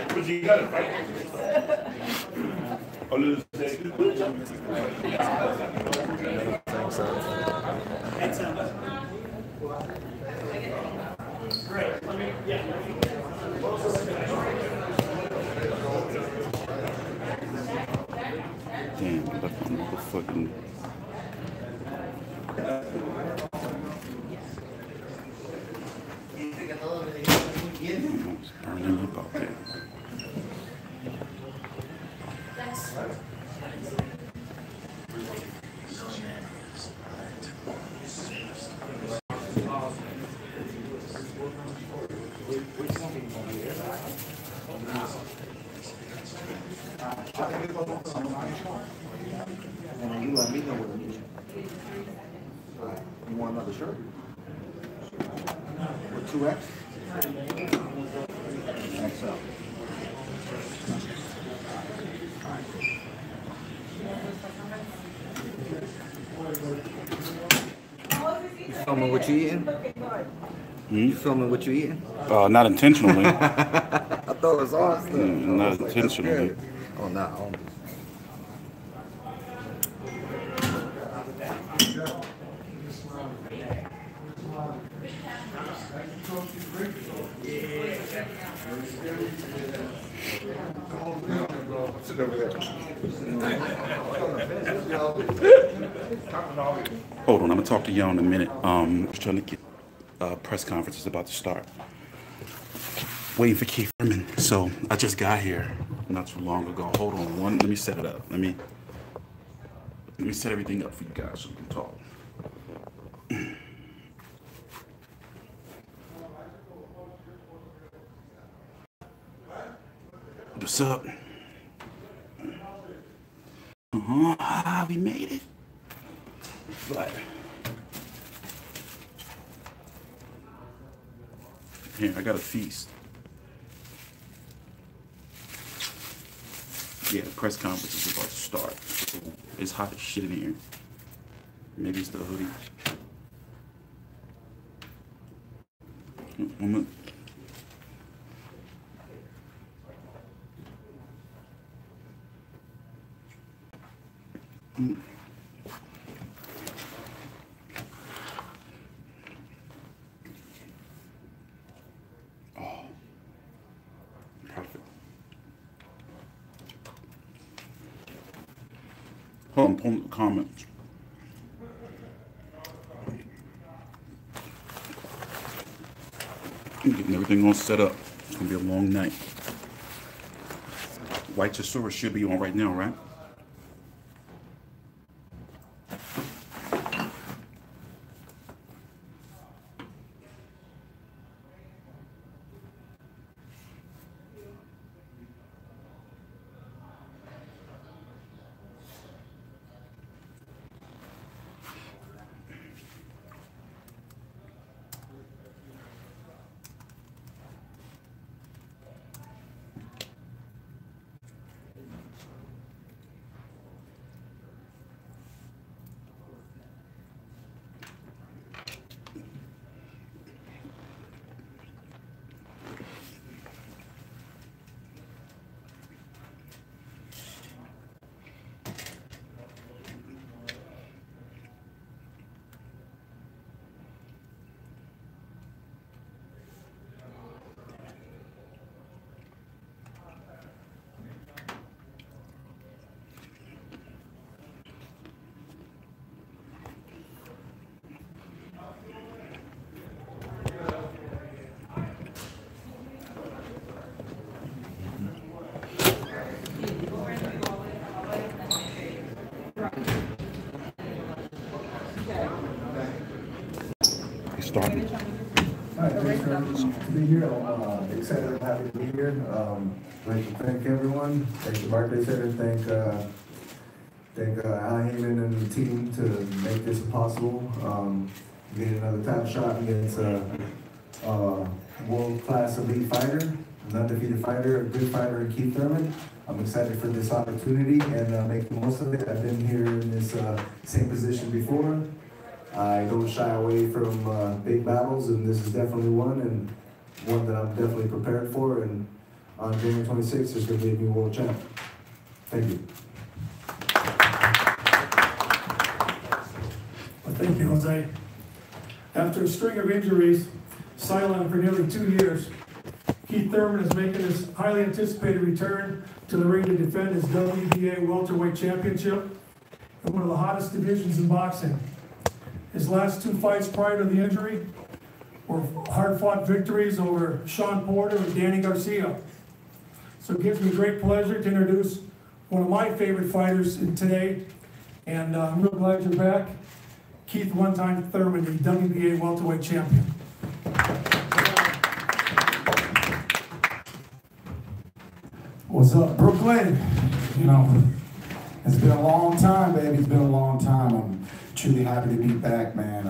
But you got to fight. A little stage. Great. Damn, I left my motherfucking. Burning about that. And you let me know what it is. You want another shirt? With 2X? XL. You filming what you eating? You filming what you eating? Not intentionally. I thought it was awesome. Not intentionally. Oh, no. Hold on, I'm gonna talk to y'all in a minute. Just trying to get press conference is about to start. Waiting for Thurman. So I just got here not too long ago. Hold on, let me set it up. Let me set everything up for you guys so we can talk. What's up? We made it. But here, I got a feast. Yeah, the press conference is about to start. So it's hot as shit in here. Maybe it's the hoodie. Oh, perfect. Hold on, pulling the comments. I'm getting everything all set up. It's gonna be a long night. White Tesora should be on right now, right? Starting. Hi, thanks for being here. I'm excited and happy to be here. I'd like to thank everyone. Thank the Barclays Center. Thank Al Heyman and the team to make this possible. Getting another title shot against a world-class elite fighter, an undefeated fighter, a good fighter in Keith Thurman. I'm excited for this opportunity and make the most of it. I've been here in this same position before. I don't shy away from big battles, and this is definitely one. And one that I'm definitely prepared for, and on January 26th, there's going to be a new world champ. Thank you. Well, thank you, Jose. After a string of injuries, silent for nearly 2 years, Keith Thurman is making his highly anticipated return to the ring to defend his WBA welterweight championship in one of the hottest divisions in boxing. His last 2 fights prior to the injury were hard-fought victories over Sean Porter and Danny Garcia. So it gives me great pleasure to introduce one of my favorite fighters today, and I'm real glad you're back. Keith "One-Time" Thurman, the WBA welterweight champion. What's up, Brooklyn? You know, it's been a long time, baby. It's been a long time. I'm truly happy to be back, man.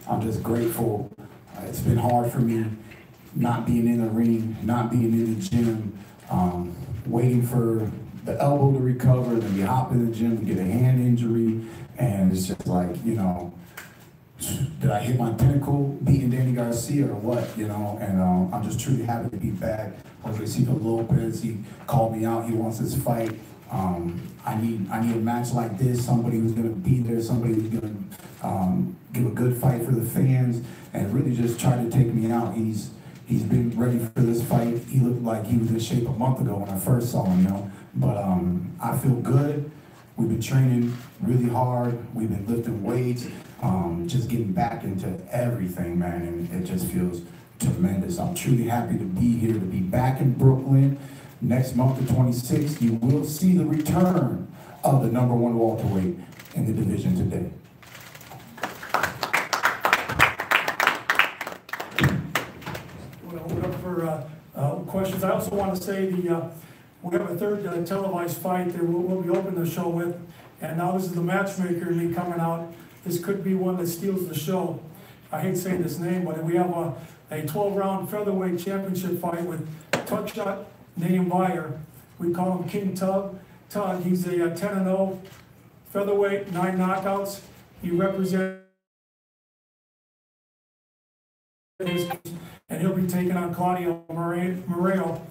I'm just grateful. It's been hard for me not being in the ring, not being in the gym, waiting for the elbow to recover, then we hop in the gym to get a hand injury, and it's just like, you know, did I hit my pinnacle beating Danny Garcia or what, you know? And I'm just truly happy to be back. Jose Lopez, he called me out, he wants this fight. I need a match like this, somebody who's gonna be there, somebody who's gonna give a good fight for the fans, and really just try to take me out. He's been ready for this fight. He looked like he was in shape a month ago when I first saw him, you know? But I feel good. We've been training really hard. We've been lifting weights, just getting back into everything, man, and it just feels tremendous. I'm truly happy to be here, to be back in Brooklyn. Next month, the 26th, you will see the return of the #1 welterweight in the division today. We'll open up for questions. I also want to say we have a third televised fight that we'll be opening the show with, and now this is the matchmaker and me coming out. This could be one that steals the show. I hate saying this name, but we have a 12-round featherweight championship fight with Tugshot Name Buyer. We call him King Tug. He's a 10-0 featherweight, 9 knockouts. He represents, and he'll be taking on Claudio Moreno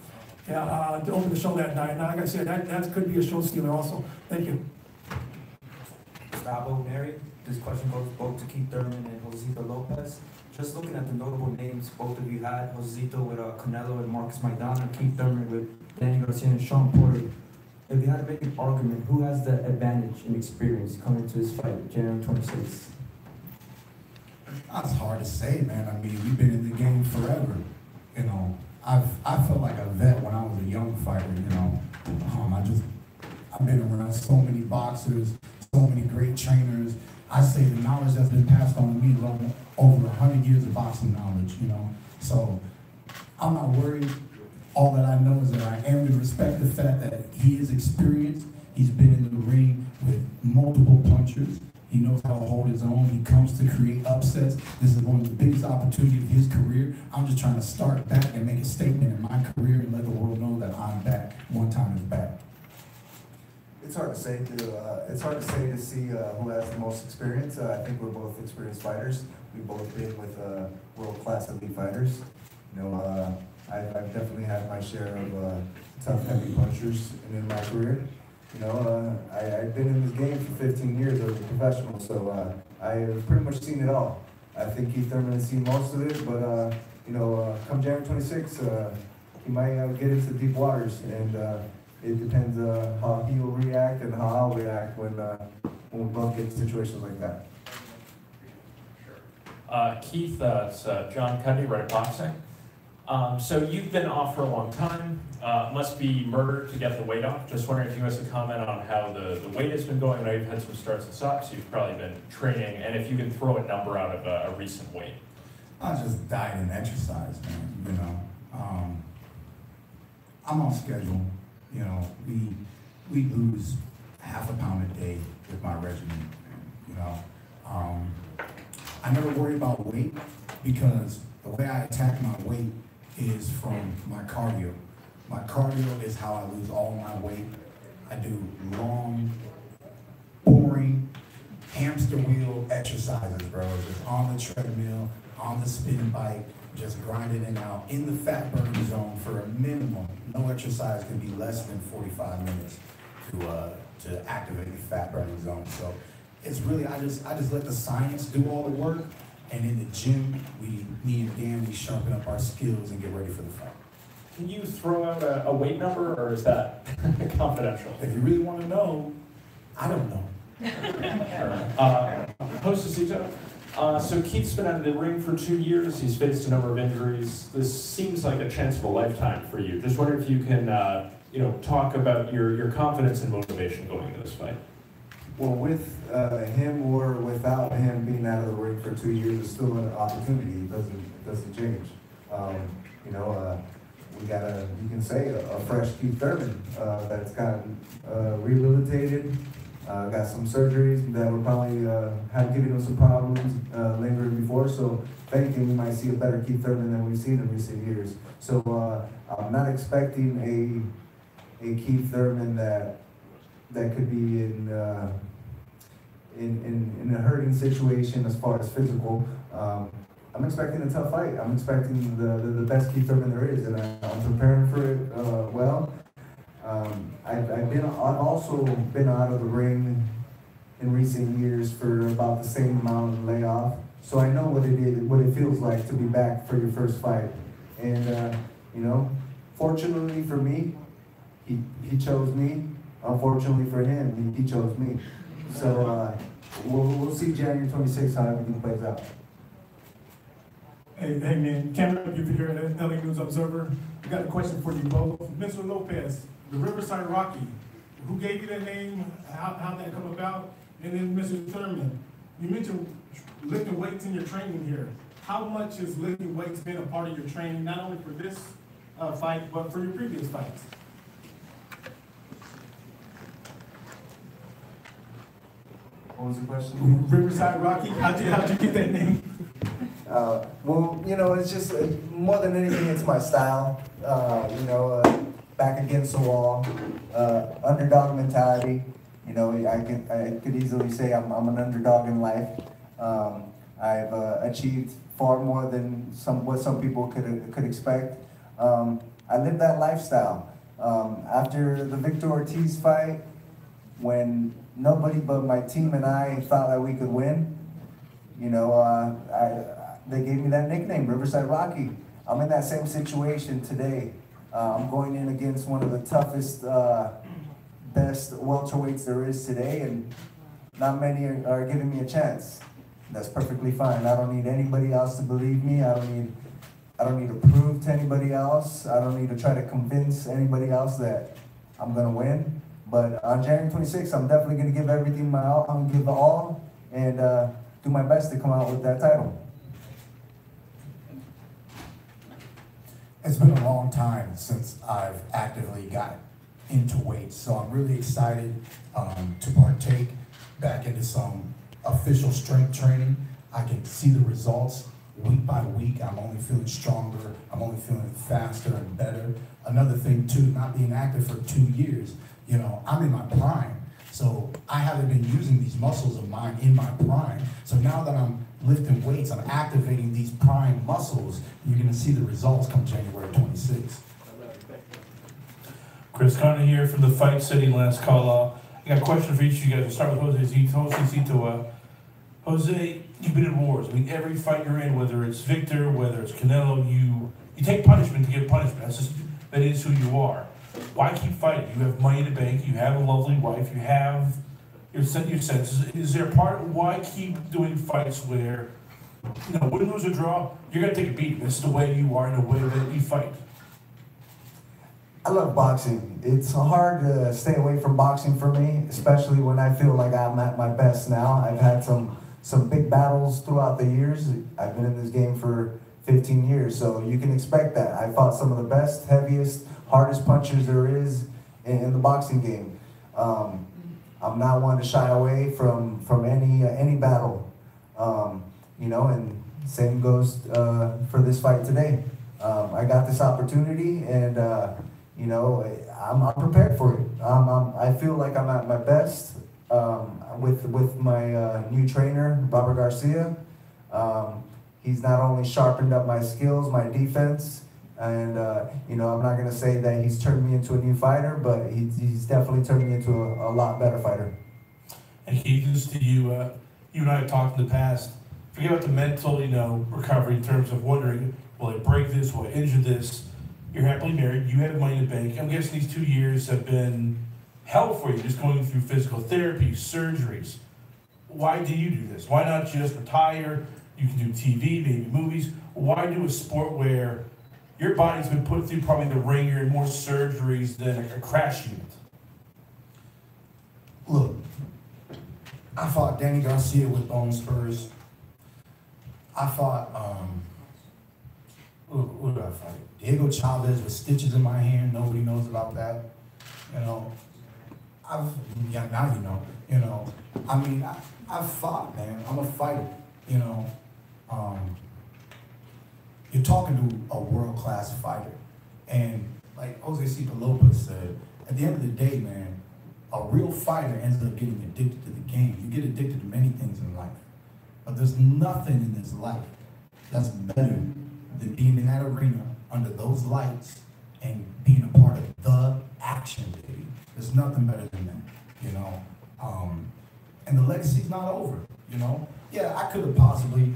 to open the show that night. Now, like I said, that could be a show stealer also. Thank you. Gustavo, Mary, this question goes both to Keith Thurman and Josito Lopez. Just looking at the notable names both of you had, Josito with Canelo and Marcus Maidana, Keith Thurman with Danny Garcia and Sean Porter. If you had to make an argument, who has the advantage in experience coming to this fight, January 26th? That's hard to say, man. I mean, we've been in the game forever. You know, I felt like a vet when I was a young fighter, you know. I've been around so many boxers, so many great trainers. I say the knowledge that's been passed on to me is over 100 years of boxing knowledge, you know. So I'm not worried. All that I know is that I am to respect the fact that he is experienced. He's been in the ring with multiple punchers. He knows how to hold his own. He comes to create upsets. This is one of the biggest opportunities of his career. I'm just trying to start back and make a statement in my career and let the world know that I'm back. One time is back. It's hard to say to see who has the most experience. I think we're both experienced fighters. We've both been with world-class elite fighters. You know, I've definitely had my share of tough, heavy punchers in my career. You know, I've been in this game for 15 years as a professional, so I've pretty much seen it all. I think Keith Thurman has seen most of it, but you know, come January 26th, he might get into deep waters, and it depends how he will react and how I'll react when we both get in situations like that. Keith, it's John Cuddy, Red Boxing. So you've been off for a long time. Must be murder to get the weight off. Just wondering if you guys could comment on how the weight has been going. I know you've had some starts and stops. You've probably been training, and if you can throw a number out of a recent weight. I just diet and exercise, man. You know, I'm on schedule. You know, we lose half a pound a day with my regimen. You know, I never worry about weight because the way I attack my weight is from my cardio. My cardio is how I lose all my weight. I do long, boring, hamster wheel exercises, bro. Just on the treadmill, on the spin bike, just grinding it out in the fat burning zone for a minimum. No exercise can be less than 45 minutes to activate the fat burning zone. So it's really, I just let the science do all the work, and in the gym, me and Dan, we sharpen up our skills and get ready for the fight. Can you throw out a weight number, or is that confidential? If you really want to know, I don't know. Postacito. So Keith's been out of the ring for 2 years. He's faced a number of injuries. This seems like a chance of a lifetime for you. Just wonder if you can, talk about your confidence and motivation going into this fight. Well, with him or without him being out of the ring for 2 years, it's still an opportunity. It doesn't change. We got you can say, a fresh Keith Thurman that's gotten rehabilitated, got some surgeries that were probably have given him some problems lingering before. So if anything, we might see a better Keith Thurman than we've seen in recent years. So I'm not expecting a Keith Thurman that could be in a hurting situation as far as physical. I'm expecting a tough fight. I'm expecting the best Keith Thurman there is, and I'm preparing for it well. I've also been out of the ring in recent years for about the same amount of layoff, so I know what it feels like to be back for your first fight. And fortunately for me, he chose me. Unfortunately for him, he chose me. So we'll see January 26th how everything plays out. Hey man, Cameron, you've been here at LA News Observer. I got a question for you both. Mr. Lopez, the Riverside Rocky, who gave you that name? How did that come about? And then Mr. Thurman, you mentioned lifting weights in your training here. How much has lifting weights been a part of your training, not only for this fight, but for your previous fights? What was the question? Riverside Rocky, how'd you get that name? It's just more than anything, it's my style. Back against the wall, underdog mentality. I could easily say I'm an underdog in life. I've achieved far more than what some people could expect. I live that lifestyle. After the Victor Ortiz fight, when nobody but my team and I thought that we could win, they gave me that nickname, Riverside Rocky. I'm in that same situation today. I'm going in against one of the toughest, best welterweights there is today, and not many are giving me a chance. That's perfectly fine. I don't need anybody else to believe me. I don't need to prove to anybody else. I don't need to try to convince anybody else that I'm gonna win. But on January 26th, I'm definitely gonna give everything my all. I'm gonna give the all and do my best to come out with that title. It's been a long time since I've actively got into weights, so I'm really excited to partake back into some official strength training. I can see the results week by week. I'm only feeling stronger. I'm only feeling faster and better. Another thing too, not being active for 2 years, I'm in my prime. So I haven't been using these muscles of mine in my prime. So now that I'm lifting weights, I'm activating these prime muscles. You're gonna see the results come January 26th. Chris Conner here from the Fight City Last Call Out. I got a question for each of you guys. We'll start with Josecito. Jose, you've been in wars. Every fight you're in, whether it's Victor, whether it's Canelo, you take punishment to get punishment. That is who you are. Why keep fighting? You have money in the bank, you have a lovely wife, you have your senses. Is there a part of why keep doing fights where, win, lose, or draw, you're going to take a beating? This is the way you are, in the way that you fight. I love boxing. It's hard to stay away from boxing for me, especially when I feel like I'm at my best now. I've had some big battles throughout the years. I've been in this game for 15 years, so you can expect that. I fought some of the best, heaviest, hardest punchers there is in the boxing game. I'm not one to shy away from any battle, and same goes for this fight today. I got this opportunity, and I'm prepared for it. I feel like I'm at my best with my new trainer, Robert Garcia. he's not only sharpened up my skills, my defense, and you know, I'm not gonna say that he's turned me into a new fighter, but he's definitely turned me into a lot better fighter. And Keith, this to you, you and I have talked in the past, forget about the mental, you know, recovery in terms of wondering, will I break this, will I injure this? You're happily married, you have money in the bank. I'm guessing these 2 years have been hell for you, just going through physical therapy, surgeries. Why do you do this? Why not just retire? You can do TV, maybe movies. Why do a sport where your body's been put through probably the ringer and more surgeries than a crash unit? Look, I fought Danny Garcia with bone spurs. I fought, who did I fight? Diego Chavez with stitches in my hand. Nobody knows about that. You know, yeah, now you know. I mean, I've fought, man. I'm a fighter, you know. You're talking to a world-class fighter. And like Jose Lopez said, at the end of the day, man, a real fighter ends up getting addicted to the game. You get addicted to many things in life. But there's nothing in this life that's better than being in that arena under those lights and being a part of the action, baby. There's nothing better than that, you know? And the legacy's not over, you know? Yeah, I could have possibly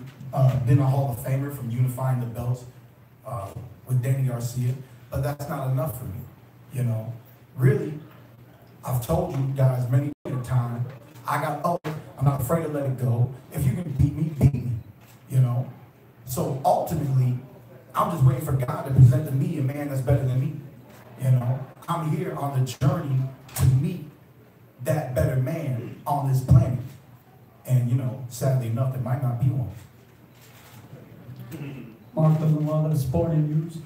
been a Hall of Famer from unifying the belts with Danny Garcia, but that's not enough for me, you know? Really, I've told you guys many times, I got up, I'm not afraid to let it go. If you can beat me, you know? So ultimately, I'm just waiting for God to present to me a man that's better than me, you know? I'm here on the journey to meet that better man on this planet. And, you know, sadly enough, there might not be one. Mark of the Sporting News.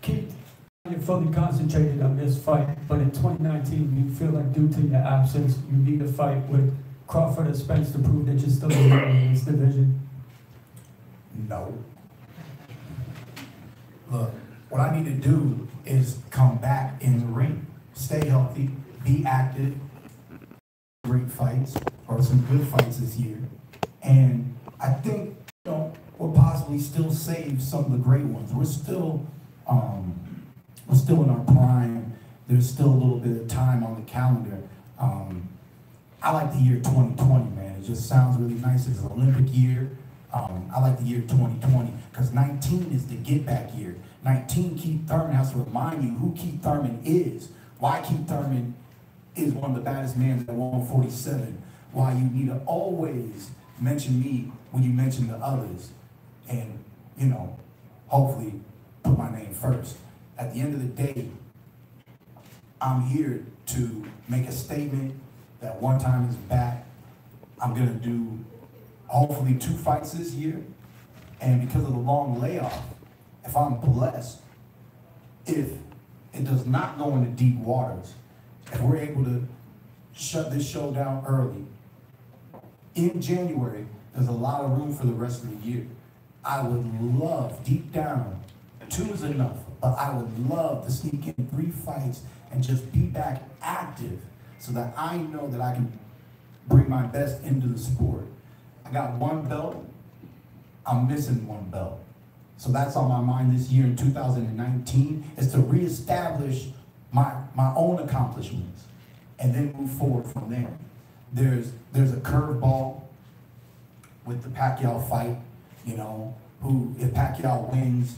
Keith, you're fully concentrated on this fight, but in 2019, you feel like due to your absence, you need a fight with Crawford or Spence to prove that you're still in this division? No. Look, what I need to do is come back in the ring, stay healthy, be active, great fights, or some good fights this year. And I think, you know, we'll possibly still save some of the great ones. We're still in our prime. There's still a little bit of time on the calendar. I like the year 2020, man. It just sounds really nice. It's an Olympic year. I like the year 2020 because 19 is the get back year. 19, Keith Thurman has to remind you who Keith Thurman is, why Keith Thurman is one of the baddest men at 147, why you need to always mention me when you mention the others, and, you know, hopefully put my name first. At the end of the day, I'm here to make a statement that one time is back. I'm gonna do hopefully 2 fights this year, and because of the long layoff, if I'm blessed, if it does not go into deep waters, if we're able to shut this show down early, in January, there's a lot of room for the rest of the year. I would love, deep down, 2 is enough, but I would love to sneak in 3 fights and just be back active so that I know that I can bring my best into the sport. I got 1 belt, I'm missing 1 belt. So that's on my mind this year in 2019, is to reestablish my own accomplishments and then move forward from there. There's a curveball with the Pacquiao fight, you know, who, if Pacquiao wins,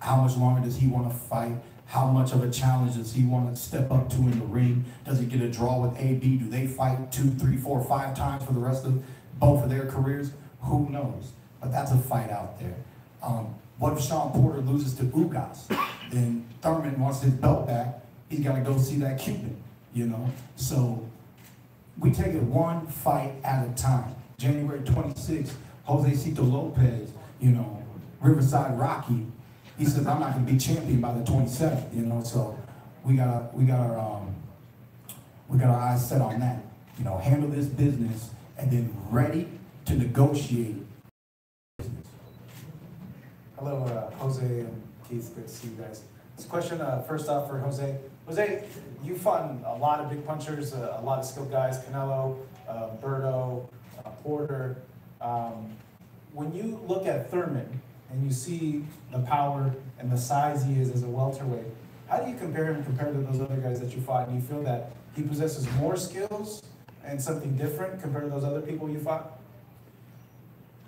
how much longer does he want to fight? How much of a challenge does he want to step up to in the ring? Does he get a draw with AB? Do they fight 2, 3, 4, 5 times for the rest of both of their careers? Who knows? But that's a fight out there. What if Sean Porter loses to Ugas? Then Thurman wants his belt back. He's got to go see that Cuban, you know? So we take it 1 fight at a time. January 26th, Jose Lopez, you know, Riverside Rocky, he says, I'm not going to be champion by the 27th, you know? So we got our eyes set on that. You know, handle this business and then ready to negotiate. Hello, Jose and Keith. Good to see you guys. This question, first off, for Jose. Jose, you fought a lot of big punchers, a lot of skilled guys, Canelo, Berto, Porter. When you look at Thurman, and you see the power and the size he is as a welterweight, how do you compare him compared to those other guys that you fought? Do you feel that he possesses more skills and something different compared to those other people you fought?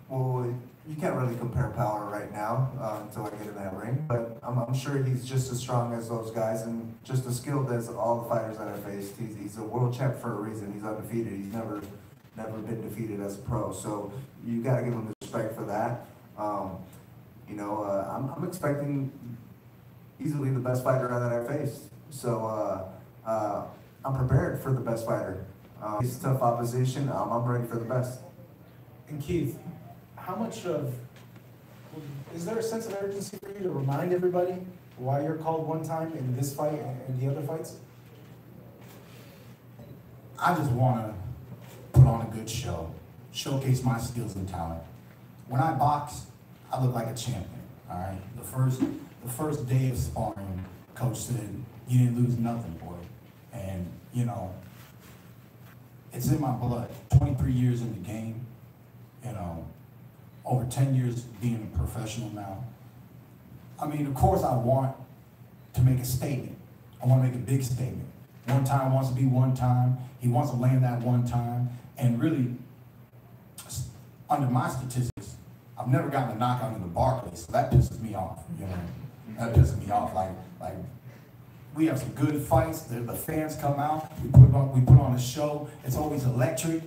Well, you can't really compare power right now until I get in that ring, but I'm sure he's just as strong as those guys and just as skilled as all the fighters that I faced. He's a world champ for a reason. He's undefeated. He's never been defeated as a pro. So you got to give him respect for that. I'm expecting easily the best fighter that I faced. So I'm prepared for the best fighter. He's tough opposition. I'm ready for the best. And Keith, is there a sense of urgency for you to remind everybody why you're called one time in this fight and the other fights? I just want to put on a good show, showcase my skills and talent. When I box, I look like a champion, all right? The first day of sparring, coach said, "You didn't lose nothing, boy." And, it's in my blood. 23 years in the game, over 10 years being a professional now. I mean, of course I want to make a statement. I want to make a big statement. One time wants to be one time. He wants to land that one time. And really, under my statistics, I've never gotten a knockout in the Barclays, so that pisses me off, That pisses me off. Like we have some good fights. The fans come out. We put on a show. It's always electric,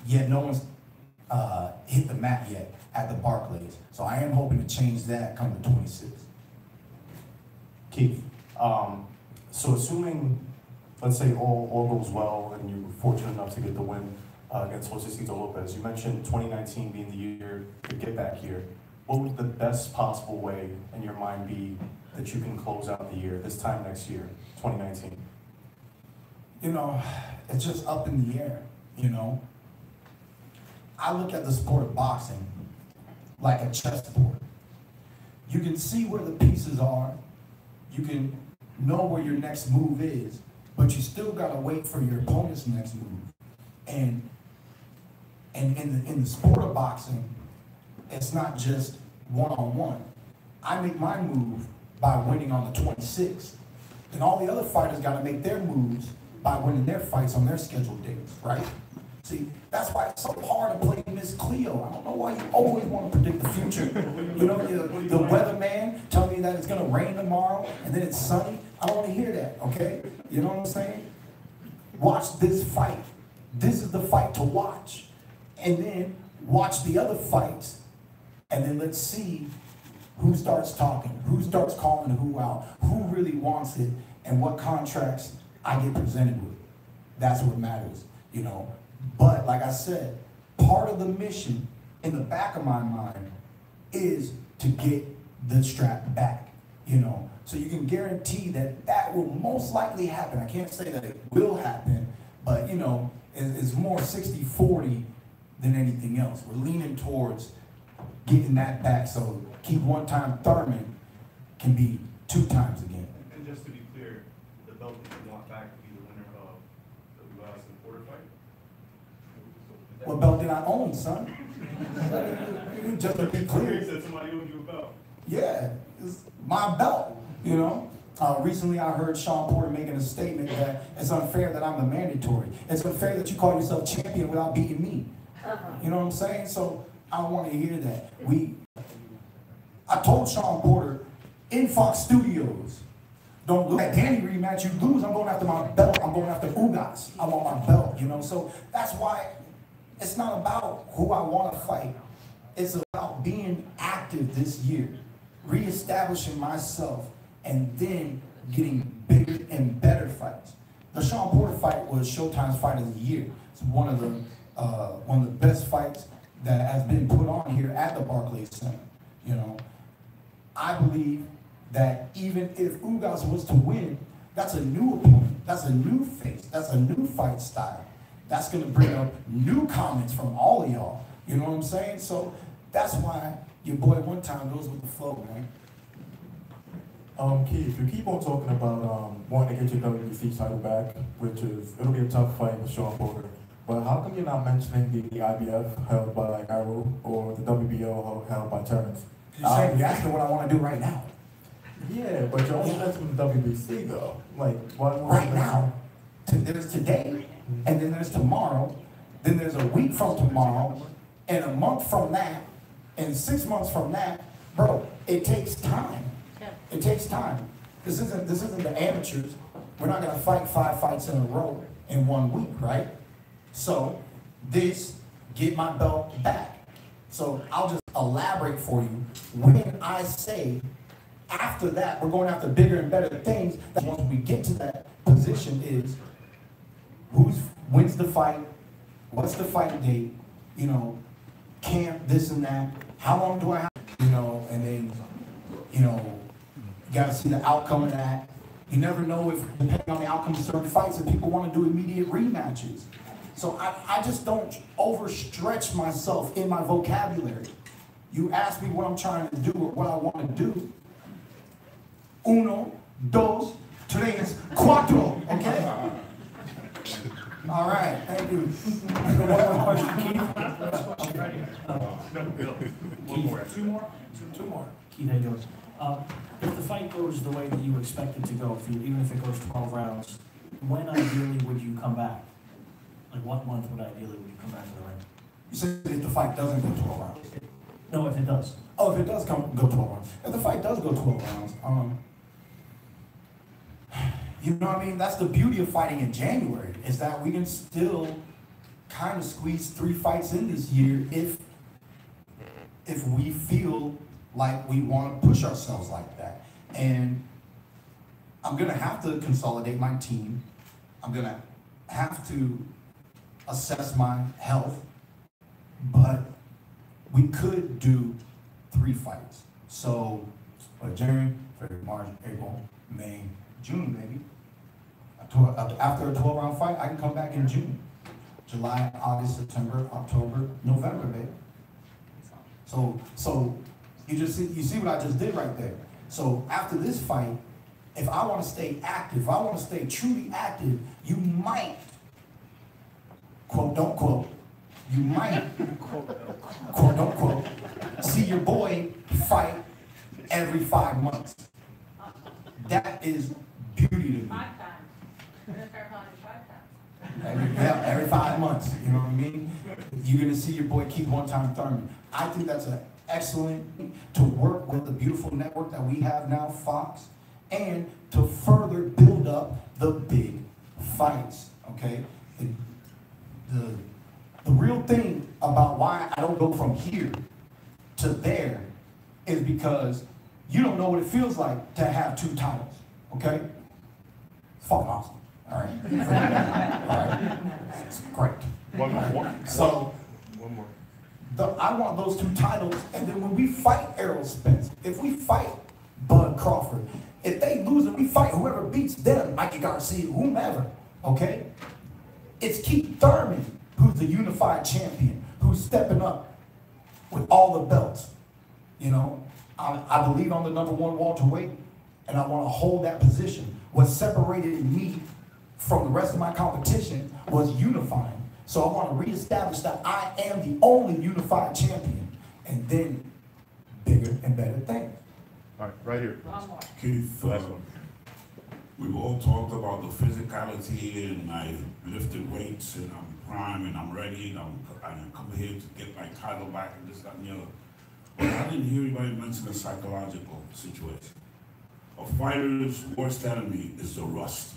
yet no one's hit the mat yet at the Barclays. So I am hoping to change that come the 26th. Keith, so assuming, let's say all goes well and you're fortunate enough to get the win against Josecito Lopez, you mentioned 2019 being the year to get back here. What would the best possible way in your mind be that you can close out the year, this time next year, 2019? It's just up in the air, I look at the sport of boxing like a chessboard. You can see where the pieces are, you can know where your next move is, but you still gotta wait for your opponent's next move. And in the sport of boxing, it's not just one-on-one. I make my move by winning on the 26th. And all the other fighters gotta make their moves by winning their fights on their scheduled dates, right? See, that's why it's so hard to play Miss Cleo. I don't know why you always want to predict the future. The weatherman telling me that it's gonna rain tomorrow and then it's sunny. I don't want to hear that, okay? You know what I'm saying? Watch this fight. This is the fight to watch. And then watch the other fights. And then let's see who starts talking, who starts calling who out, who really wants it, and what contracts I get presented with. That's what matters, But like I said, part of the mission in the back of my mind is to get the strap back, So you can guarantee that will most likely happen. I can't say that it will happen, but it's more 60-40 than anything else. We're leaning towards getting that back, so keep one time Thurman can be 2 times again. And just to be clear, the belt that you want back to be the winner of the U.S. and Porter fight? What belt did I own, son? Just to be clear. You said somebody owed you a belt. Yeah, it's my belt, Recently I heard Sean Porter making a statement that it's unfair that I'm the mandatory. It's unfair that you call yourself champion without beating me. You know what I'm saying? So I don't want to hear that. I told Sean Porter in Fox Studios, don't lose. That Danny rematch, you lose, I'm going after my belt. I'm going after Ugas. I want my belt, So that's why it's not about who I want to fight. It's about being active this year, reestablishing myself, and then getting bigger and better fights. The Sean Porter fight was Showtime's Fight of the Year. It's one of the best fights that has been put on here at the Barclays Center. I believe that even if Ugas was to win, that's a new opponent, that's a new face, that's a new fight style. That's gonna bring up new comments from all of y'all. You know what I'm saying? So that's why your boy one time goes with the flow, man. Keith, you keep on talking about wanting to get your WBC title back, it'll be a tough fight with Sean Porter. But how come you're not mentioning the IBF held by Arrow or the WBO held by Terrence? You're asking what I want to do right now. Yeah, but you're only mentioning the WBC though. Like, why Right now, there's today, and then there's tomorrow, then there's a week from tomorrow, and a month from that, and 6 months from that. Bro, it takes time. It takes time. This isn't the amateurs. We're not gonna fight 5 fights in a row in 1 week, right? So get my belt back. So I'll just elaborate for you. When I say after that, we're going after bigger and better things, that once we get to that position is wins the fight, what's the fight date, you know, camp, this and that, how long do I have, you know, and then, you know, you gotta see the outcome of that. You never know if, depending on the outcome of certain fights, if people want to do immediate rematches. So I just don't overstretch myself in my vocabulary. You ask me what I'm trying to do or what I want to do. Uno, dos, tres, cuatro, okay? All right, thank you. One more question, Keith. Two more. Keith, how you doing? If the fight goes the way that you expect it to go, even if it goes 12 rounds, when ideally would you come back? Like what month would ideally would you come back to the ring? You said if the fight doesn't go 12 rounds. No, if it does. Oh, if it does go 12 rounds. If the fight does go 12 rounds, you know what I mean? That's the beauty of fighting in January, is that we can still kind of squeeze 3 fights in this year if we feel like we want to push ourselves like that. And I'm gonna have to consolidate my team. I'm gonna have to assess my health, but we could do 3 fights. So, January, February, March, April, May, June, maybe. After a 12-round fight, I can come back in June. July, August, September, October, November, baby. So you see what I just did right there. So after this fight, if I want to stay active, if I want to stay truly active, you might, quote, don't quote, you might, quote, don't quote, see your boy fight every 5 months. That is beauty to me. 5 times. We're gonna start calling it 5 times. Every 5 months, you know what I mean? You're gonna see your boy Keith one-time Thurman. I think that's an excellent to work with the beautiful network that we have now, Fox, and to further build up the big fights, okay? The real thing about why I don't go from here to there is because you don't know what it feels like to have 2 titles, okay? It's fucking awesome, all right? All right, it's great. One more. So, One more. I want those 2 titles, and then when we fight Errol Spence, if we fight Bud Crawford, if they lose and we fight whoever beats them, Mikey Garcia, whomever, okay? It's Keith Thurman who's the unified champion, who's stepping up with all the belts, you know? I believe I'm the #1 welterweight, and I want to hold that position. What separated me from the rest of my competition was unifying. So I want to reestablish that I am the only unified champion, and then bigger and better things. All right, right here. Keith, we've all talked about the physicality, and I've lifted weights, and I'm prime, and I'm ready, and I'm coming here to get my title back, and this, that, and the other. But I didn't hear anybody mention a psychological situation. A fighter's worst enemy is the rust.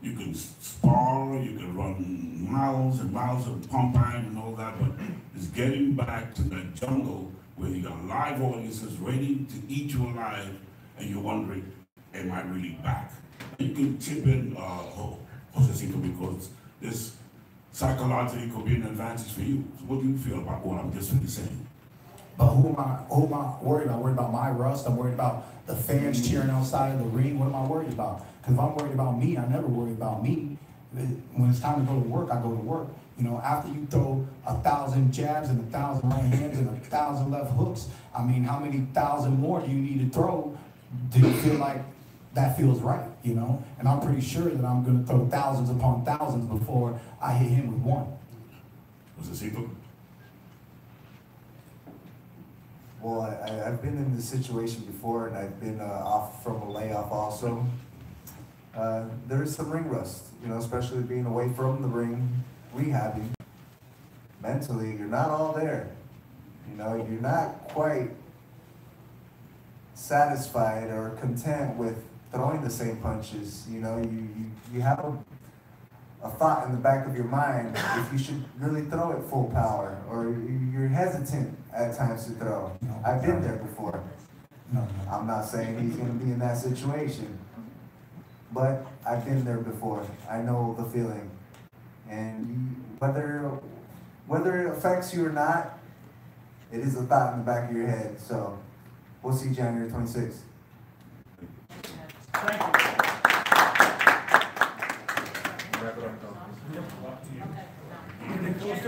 You can spar, you can run miles and miles of pump iron and all that, but it's getting back to that jungle where you got live audiences ready to eat you alive, and you're wondering, am I really back? You can chip in Josecito, because this psychologically could be an advantage for you. So what do you feel about what I'm just saying? But who am I worried about? I'm worried about my rust. I'm worried about the fans cheering outside of the ring. What am I worried about? Because if I'm worried about me, I never worry about me. When it's time to go to work, I go to work. You know, after you throw 1,000 jabs and 1,000 right hands and 1,000 left hooks, I mean, how many 1,000 more do you need to throw? Do you feel like that feels right, you know? And I'm pretty sure that I'm going to throw thousands upon thousands before I hit him with one. Josecito? Well, I've been in this situation before, and I've been off from a layoff also. There is some ring rust, you know, especially being away from the ring, rehabbing. Mentally, you're not all there. You know, you're not quite satisfied or content with throwing the same punches. You know, you have a thought in the back of your mind if you should really throw it full power, or you're hesitant at times to throw. I've been there before. I'm not saying he's going to be in that situation, but I've been there before. I know the feeling. And whether it affects you or not, it is a thought in the back of your head. So we'll see January 26th. Thank you.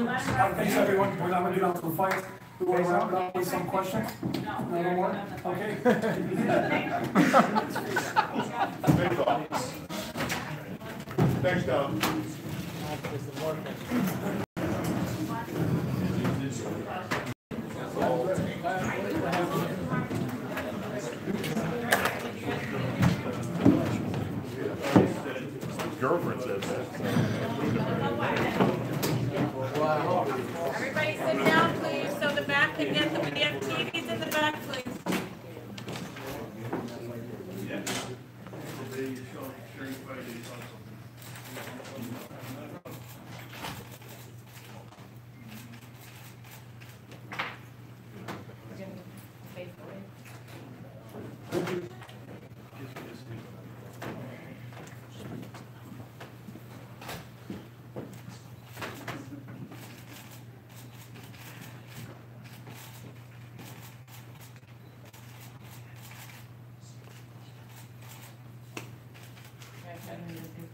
Thanks, everyone. We're not going to get on to the fight. We want to wrap it up with some questions? No more? Okay. Thanks, Don. Girlfriend said that. Everybody sit down, please, so the back can get them. We have TVs in the back, please.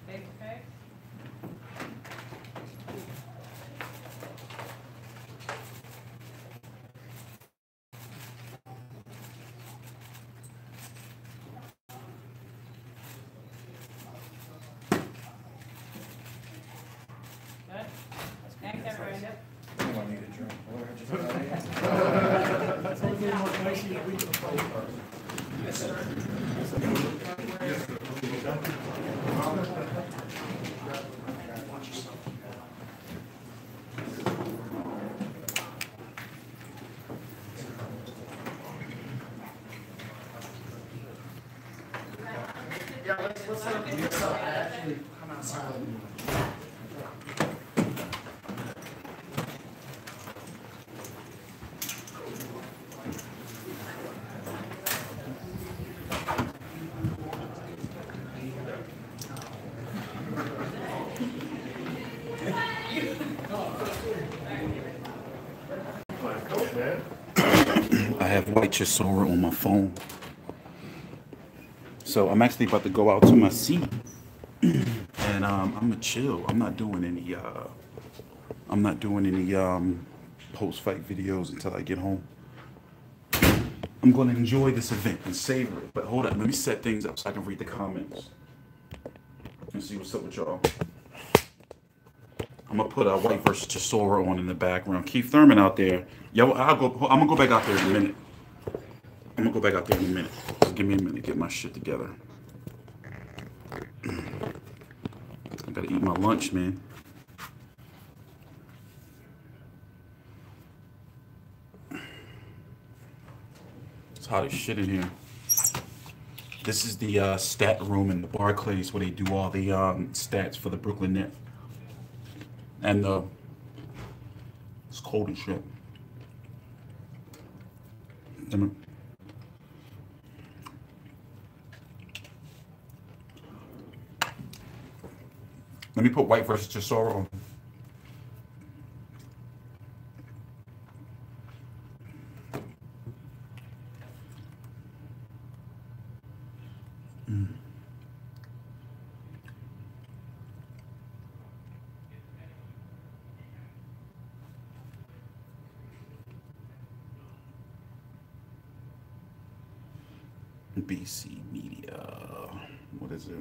Big fix. Good. Thanks, everyone. Actually, come outside. I have white chisora on my phone. So I'm actually about to go out to my seat, and I'm gonna chill. I'm not doing any post-fight videos until I get home. I'm gonna enjoy this event and savor it. But hold on, let me set things up so I can read the comments and see what's up with y'all. I'm gonna put a white versus Chisora on in the background. Keith Thurman out there. Yo, I'm gonna go back out there in a minute. Just give me a minute to get my shit together. I gotta eat my lunch, man. It's hot as shit in here. This is the stat room in the Barclays where they do all the stats for the Brooklyn Nets. And it's cold and shit. Let me put white versus Chisora on. BC Media. What is it?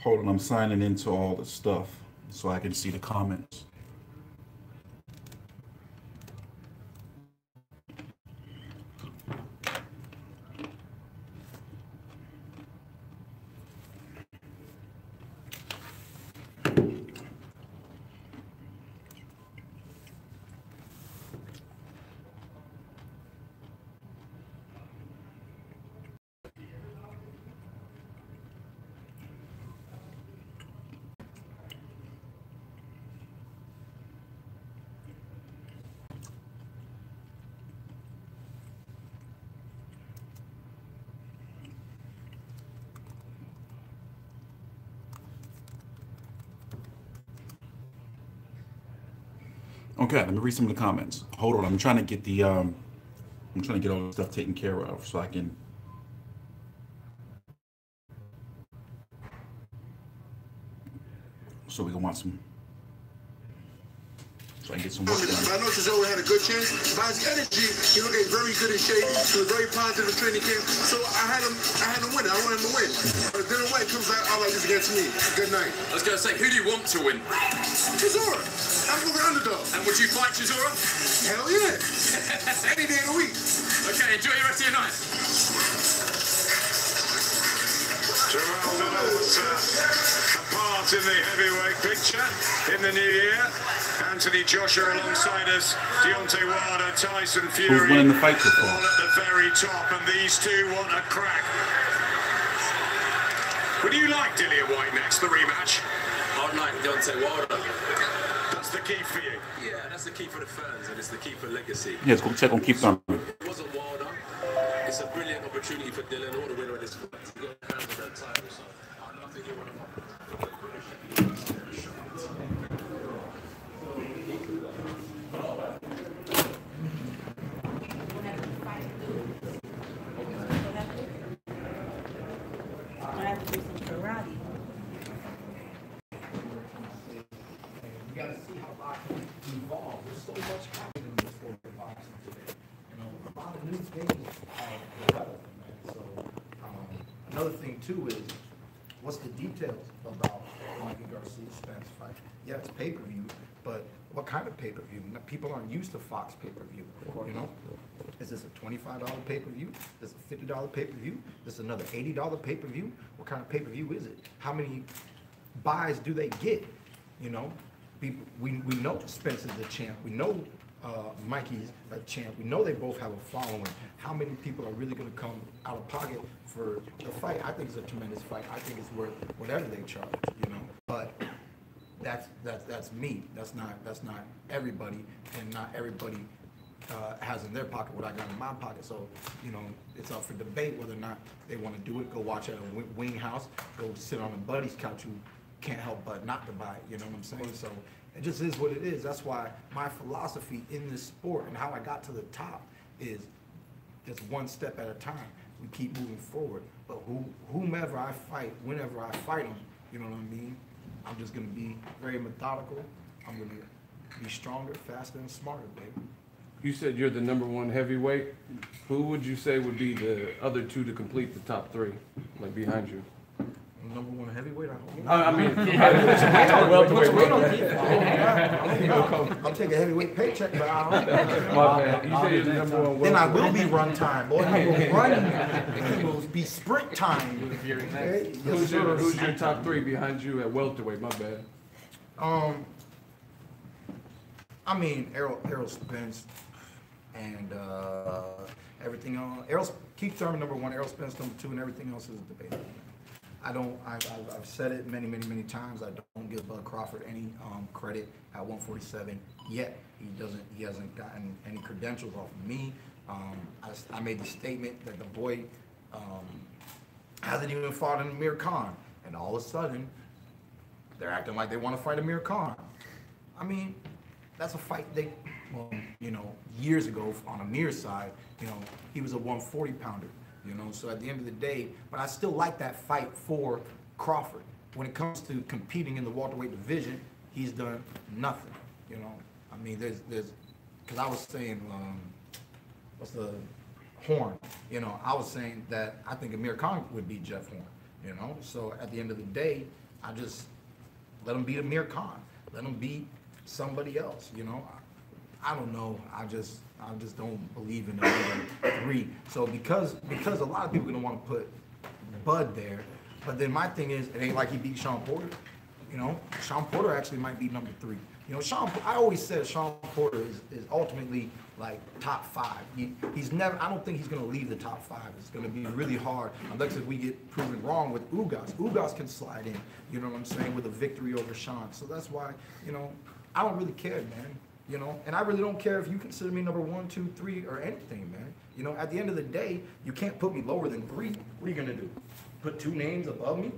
Hold on, I'm signing into all the stuff so I can see the comments. Okay, let me read some of the comments. Hold on, I'm trying to get the I'm trying to get all the stuff taken care of so I can. So we can watch some. So I can get some work done. I know Chisholm had a good chance. By his energy, he looked very good in shape. He was very positive in training camp. So I had him win. I wanted him to win. But it didn't win. It comes out like this against me. Good night. I was going to say, who do you want to win? Chisora. I'm for the underdog. And would you fight Chisora? Hell yeah. Any day of the week. Okay, enjoy the rest of your night. Jamal Mills, a part in the heavyweight picture in the new year. Anthony Joshua alongside us, Deontay Wilder, Tyson Fury. Who's winning the fight so far? All at the very top, and these two want a crack. Would you like Dillian White next, the rematch? I'd like Deontay Wilder. That's the key for you? Yeah, that's the key for the fans, and it's the key for legacy. Yeah, let's go check on Keith Thurman. It wasn't Wilder. It's a brilliant opportunity for Dylan or the winner of this fight to get hands on that title. So I'd love to hear one of them. You got to see how boxing evolves. There's so much happening in the sport of boxing today. You know, a lot of new things are developing, man. So another thing too is, what's the details about Mikey Garcia Spence fight? Yeah, it's pay-per-view, but what kind of pay-per-view? People aren't used to Fox pay-per-view. You know, is this a $25 pay-per-view? Is this a $50 pay-per-view? Is this another $80 pay-per-view? What kind of pay-per-view is it? How many buys do they get? You know, we know Spence is the champ. We know Mikey's a champ. We know they both have a following. How many people are really going to come out of pocket for the fight? I think it's a tremendous fight. I think it's worth whatever they charge. You know, but that's me. That's not everybody, and not everybody has in their pocket what I got in my pocket. So, you know, it's up for debate whether or not they want to do it. Go watch at a wing house. Go sit on a buddy's couch who can't help but not to buy it. You know what I'm saying? So it just is what it is. That's why my philosophy in this sport and how I got to the top is just one step at a time. We keep moving forward. But whomever I fight, whenever I fight them, you know what I mean? I'm just gonna be very methodical. I'm gonna be stronger, faster, and smarter, baby. You said you're the #1 heavyweight. Who would you say would be the other two to complete the top three, like behind you? #1 heavyweight. I mean, I'll take a heavyweight paycheck, but I don't. My bad. You say you're the #1. Then I will be run time, boy. I will run. It will be sprint time. Okay? Who's your top three behind you at welterweight? My bad. I mean, Errol Spence and everything else. Keith Thurman #1, Errol Spence #2, and everything else is debatable. I've said it many times. I don't give Bud Crawford any credit at 147 yet. He hasn't gotten any credentials off of me. I made the statement that the boy hasn't even fought an Amir Khan, and all of a sudden they're acting like they want to fight Amir Khan. I mean, that's a fight years ago on Amir's side, he was a 140 pounder. So at the end of the day, but I still like that fight for Crawford. When it comes to competing in the welterweight division, he's done nothing. I mean, there's, because I was saying, what's the Horn? I was saying that I think Amir Khan would beat Jeff Horn. So at the end of the day, I just let him beat Amir Khan. Let him beat somebody else, you know. I don't know. I just don't believe in the number 3. So because a lot of people are gonna want to put Bud there, but then my thing is, it ain't like he beat Sean Porter. You know, Sean Porter actually might be number 3. You know, I always said Sean Porter is ultimately like top 5. He's never. I don't think he's gonna leave the top 5. It's gonna be really hard unless we get proven wrong with Ugas. Ugas can slide in. You know what I'm saying, with a victory over Sean. So that's why, you know, I don't really care, man. You know, and I really don't care if you consider me number 1, 2, 3, or anything, man. You know, at the end of the day, you can't put me lower than 3. What are you gonna do? Put 2 names above me,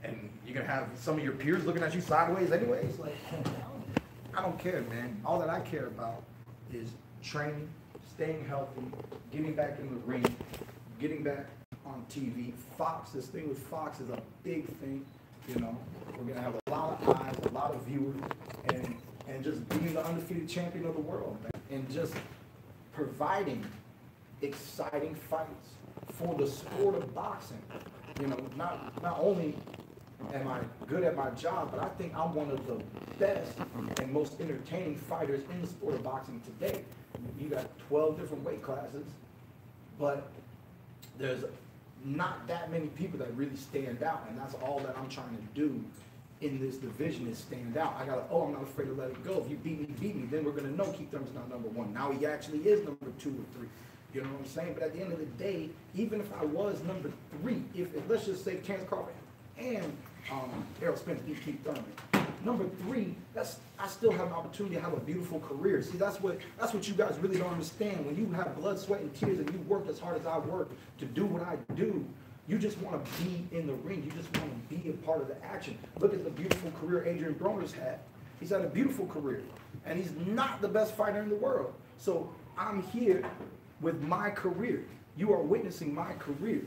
and you're gonna have some of your peers looking at you sideways, anyways? Like, I don't care, man. All that I care about is training, staying healthy, getting back in the ring, getting back on TV. Fox, this thing with Fox is a big thing. You know, we're gonna have a lot of eyes, a lot of viewers, and just being the undefeated champion of the world, man. And just providing exciting fights for the sport of boxing. You know, not only am I good at my job, but I think I'm one of the best and most entertaining fighters in the sport of boxing today. You got 12 different weight classes, but there's not that many people that really stand out, and that's all that I'm trying to do in this division is stand out. I'm not afraid to let it go. If you beat me, then we're gonna know Keith Thurman's not number 1. Now he actually is number 2 or 3. You know what I'm saying? But at the end of the day, even if I was number 3, if let's just say Terence Crawford and Errol Spence beat Keith Thurman, number 3, I still have an opportunity to have a beautiful career. See, that's what you guys really don't understand. When you have blood, sweat, and tears, and you work as hard as I work to do what I do, you just want to be in the ring. You just want to be a part of the action. Look at the beautiful career Adrian Broner's had. He's had a beautiful career, and he's not the best fighter in the world. So I'm here with my career. You are witnessing my career.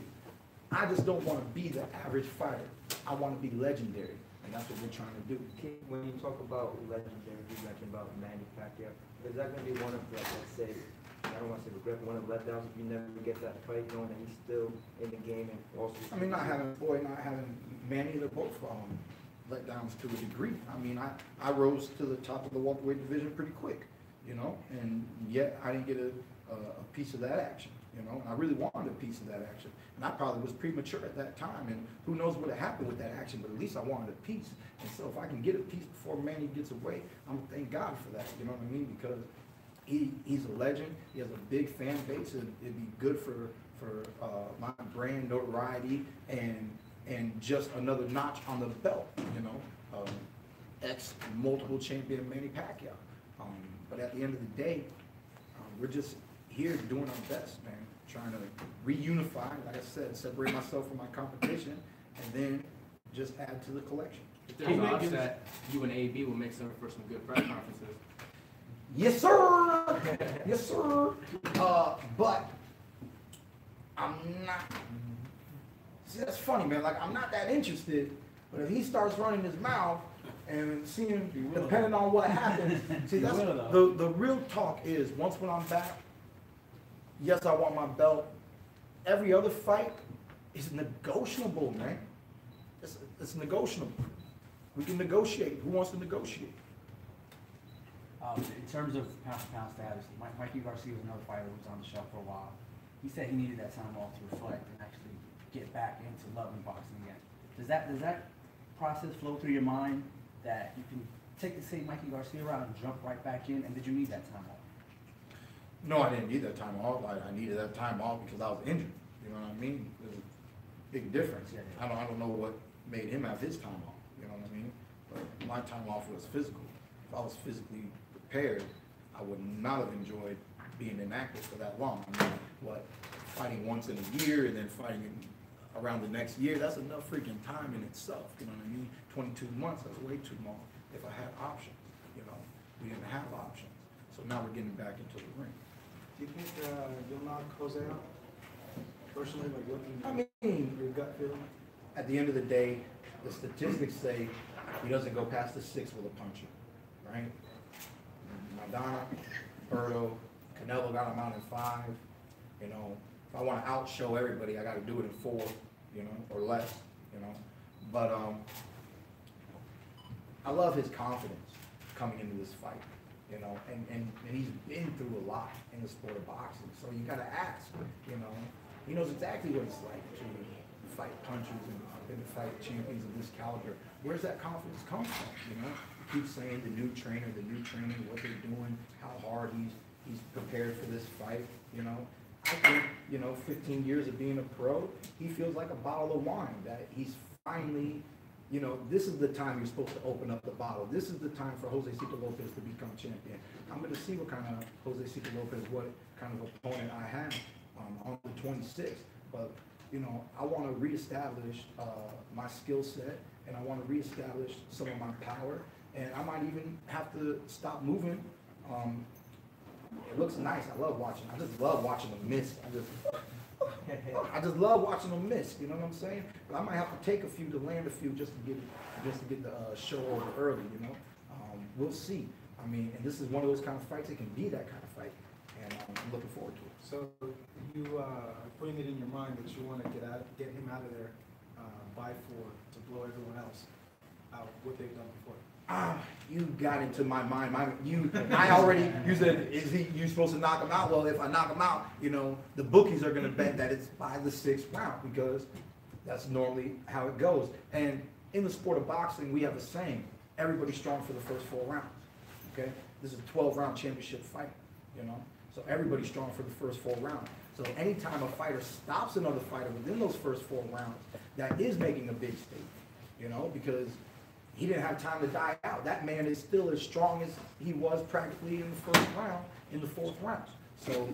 I just don't want to be the average fighter. I want to be legendary, and that's what we're trying to do. When you talk about legendary, you mentioned about Manny Pacquiao. Is that going to be one of, like, let's say, I don't want to say regret, one of the letdowns if you never get that fight, knowing that he's still in the game and also... I mean, not having Manny, they're both letdowns to a degree. I mean, I rose to the top of the welterweight division pretty quick, you know, and yet I didn't get a piece of that action, you know, and I really wanted a piece of that action. And I probably was premature at that time, and who knows what would have happened with that action, but at least I wanted a piece. And so if I can get a piece before Manny gets away, I'm gonna thank God for that, you know what I mean? Because he's a legend. He has a big fan base. It'd be good for my brand notoriety and just another notch on the belt, you know. Ex-multiple champion Manny Pacquiao. But at the end of the day, we're just here doing our best, man. Trying to reunify, like I said, separate myself from my competition, and then just add to the collection. If there's odds that you and AB will make some for some good press conferences. Yes, sir. Yes, sir. But I'm not. See, that's funny, man. Like, I'm not that interested. But if he starts running his mouth and seeing, depending on what happens, see, that's the real talk is once when I'm back. Yes, I want my belt. Every other fight is negotiable, man. It's negotiable. We can negotiate. Who wants to negotiate? In terms of pound-for-pound status, Mikey Garcia was another fighter who was on the show for a while. He said he needed that time off to reflect and actually get back into loving boxing again. Does that process flow through your mind that you can take the same Mikey Garcia route and jump right back in? And did you need that time off? No, I didn't need that time off. I needed that time off because I was injured. You know what I mean? There's a big difference. Yeah. I don't know what made him have his time off. You know what I mean? But my time off was physical. If I was physically prepared, I would not have enjoyed being inactive for that long. I mean, fighting once in a year and then fighting around the next year, that's enough freaking time in itself. You know what I mean? 22 months, that's way too long if I had options. You know, we didn't have options. So now we're getting back into the ring. Do you think you'll knock Jose out? Personally, like looking I mean, your gut feeling? At the end of the day, the statistics say he doesn't go past the 6 with a puncher, right? Madonna, Berto, Canelo got him out in 5. You know, if I want to outshow everybody, I got to do it in 4, you know, or less, you know. But I love his confidence coming into this fight, you know, and he's been through a lot in the sport of boxing. So you gotta ask, you know, he knows exactly what it's like to fight punches and to fight champions of this caliber. Where's that confidence come from, you know? He keeps saying the new trainer, what they're doing, how hard he's prepared for this fight, you know. I think, you know, 15 years of being a pro, he feels like a bottle of wine that he's finally, you know, this is the time you're supposed to open up the bottle. This is the time for Jose Cito Lopez to become champion. I'm going to see what kind of Jose Cito Lopez, what kind of opponent I have on the 26th. But, you know, I want to reestablish my skill set, and I want to reestablish some of my power, and I might even have to stop moving. It looks nice. I love watching. I just love watching them miss. I just love watching them miss. You know what I'm saying? But I might have to take a few to land a few just to get the show over early. You know, we'll see. I mean, and this is one of those kind of fights. It can be that kind of fight, and I'm looking forward to it. So you are putting it in your mind that you want to get him out of there by 4 to blow everyone else out what they've done before. You got into my mind. You said, you supposed to knock him out? Well, if I knock him out, you know, the bookies are going to bet that it's by the 6th round, because that's normally how it goes. And in the sport of boxing, we have a saying, everybody's strong for the first 4 rounds, okay? This is a 12-round championship fight, you know? So everybody's strong for the first 4 rounds. So anytime a fighter stops another fighter within those first 4 rounds, that is making a big statement, you know, because he didn't have time to die out. That man is still as strong as he was practically in the first round, in the 4th round. So,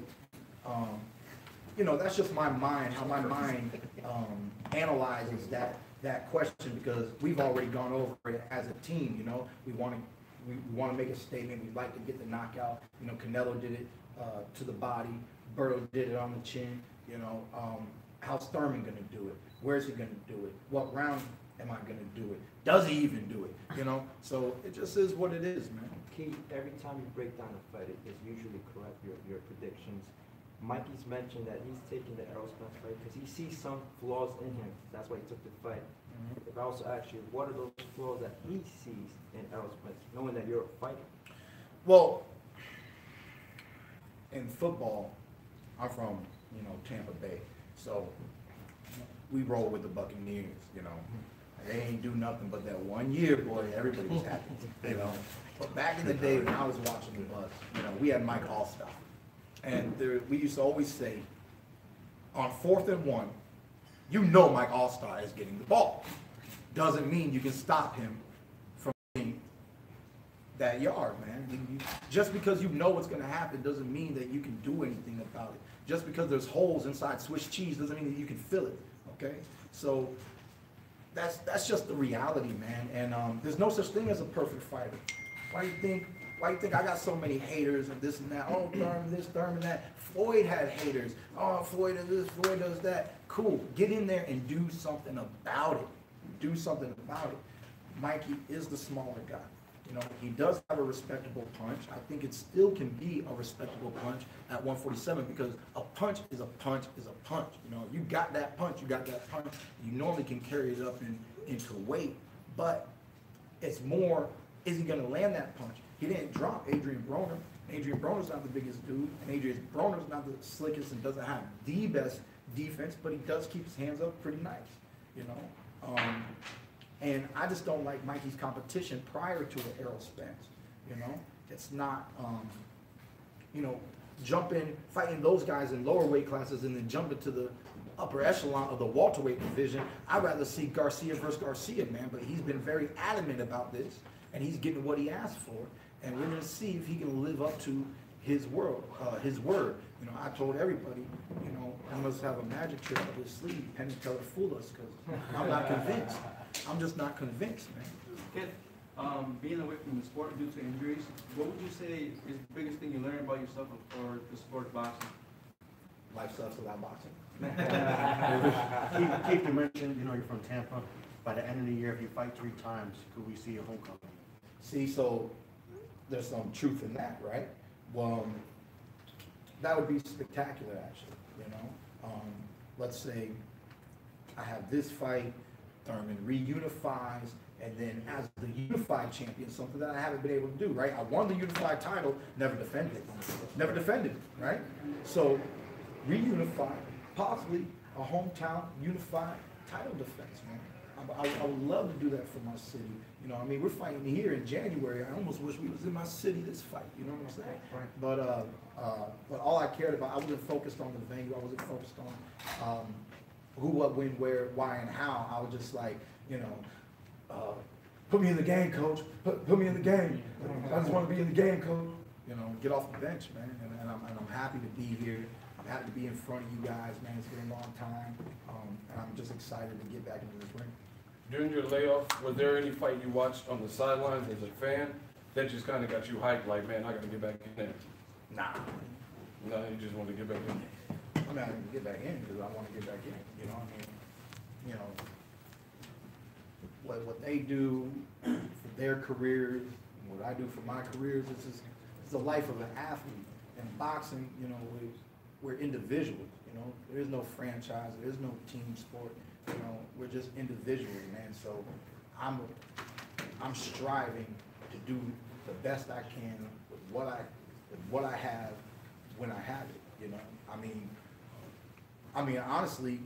you know, that's just my mind, how my mind analyzes that question, because we've already gone over it as a team. You know, we want to make a statement. We'd like to get the knockout. You know, Canelo did it to the body. Berto did it on the chin. You know, how's Thurman going to do it? Where's he going to do it? What round am I going to do it? Does he even do it? You know, so it just is what it is, man. Keith, every time you break down a fight, it's usually correct, your predictions. Mikey's mentioned that he's taking the Errol Spence fight because he sees some flaws in him. That's why he took the fight. If I also ask you, what are those flaws that he sees in Errol Spence, knowing that you're a fighter? Well, in football, I'm from, you know, Tampa Bay, so we roll with the Buccaneers, you know. They ain't do nothing but that 1 year, boy, everybody was happy, you know. But back in the day when I was watching the Bucs, you know, we had Mike Allstott. And we used to always say, on 4th and 1, you know Mike Allstott is getting the ball. Doesn't mean you can stop him from getting that yard, man. Just because you know what's going to happen doesn't mean that you can do anything about it. Just because there's holes inside Swiss cheese doesn't mean that you can fill it, okay? So that's just the reality, man. And there's no such thing as a perfect fighter. Why do you think I got so many haters and this and that? Oh, Thurman this, Thurman that. Floyd had haters. Oh, Floyd does this, Floyd does that. Cool. Get in there and do something about it. Do something about it. Mikey is the smaller guy. You know, he does have a respectable punch. I think it still can be a respectable punch at 147, because a punch is a punch is a punch. You know, you got that punch, you got that punch. You normally can carry it up into weight, but it's more, is he going to land that punch? He didn't drop Adrian Broner. Adrian Broner's not the biggest dude, and Adrian Broner's not the slickest and doesn't have the best defense, but he does keep his hands up pretty nice, you know. And I just don't like Mikey's competition prior to the Errol Spence, you know. It's not, you know, fighting those guys in lower weight classes and then jumping to the upper echelon of the welterweight division. I'd rather see Garcia versus Garcia, man, but he's been very adamant about this, and he's getting what he asked for, and we're going to see if he can live up to his word. You know, I told everybody, you know, he must have a magic trick up his sleeve. Penn and Teller fooled us, because I'm not convinced. I'm just not convinced, man. Kid, being away from the sport due to injuries, what would you say is the biggest thing you learned about yourself or the sport of boxing? Life sucks without boxing. Keith, you mentioned, you know, you're from Tampa. By the end of the year, if you fight 3 times, could we see a homecoming? See, so there's some truth in that, right? Well, that would be spectacular, actually, you know. Let's say I have this fight, Thurman, reunifies, and then as the unified champion, something that I haven't been able to do, right? I won the unified title, never defended it, right? So reunify, possibly a hometown unified title defense, man. I would love to do that for my city. You know, I mean, we're fighting here in January. I almost wish we was in my city this fight. You know what I'm saying? Right. But all I cared about, I wasn't focused on the venue. I wasn't focused on who, what, when, where, why, and how. I was just like, you know, put me in the game, coach. Put me in the game. I just want to be in the game, coach. You know, get off the bench, man. And I'm happy to be here. I'm happy to be in front of you guys, man. It's been a long time. And I'm just excited to get back into this ring. During your layoff, was there any fight you watched on the sidelines as a fan that just kind of got you hyped, like, man, I got to get back in there? Nah. No, you just want to get back in. I mean, I can get back in because I want to get back in. You know, I mean, you know, what they do for their careers, what I do for my careers, it's the life of an athlete. In boxing, you know, we're individuals. You know, there is no franchise, there is no team sport. You know, we're just individuals, man. So I'm striving to do the best I can with what I have when I have it. You know, I mean, honestly,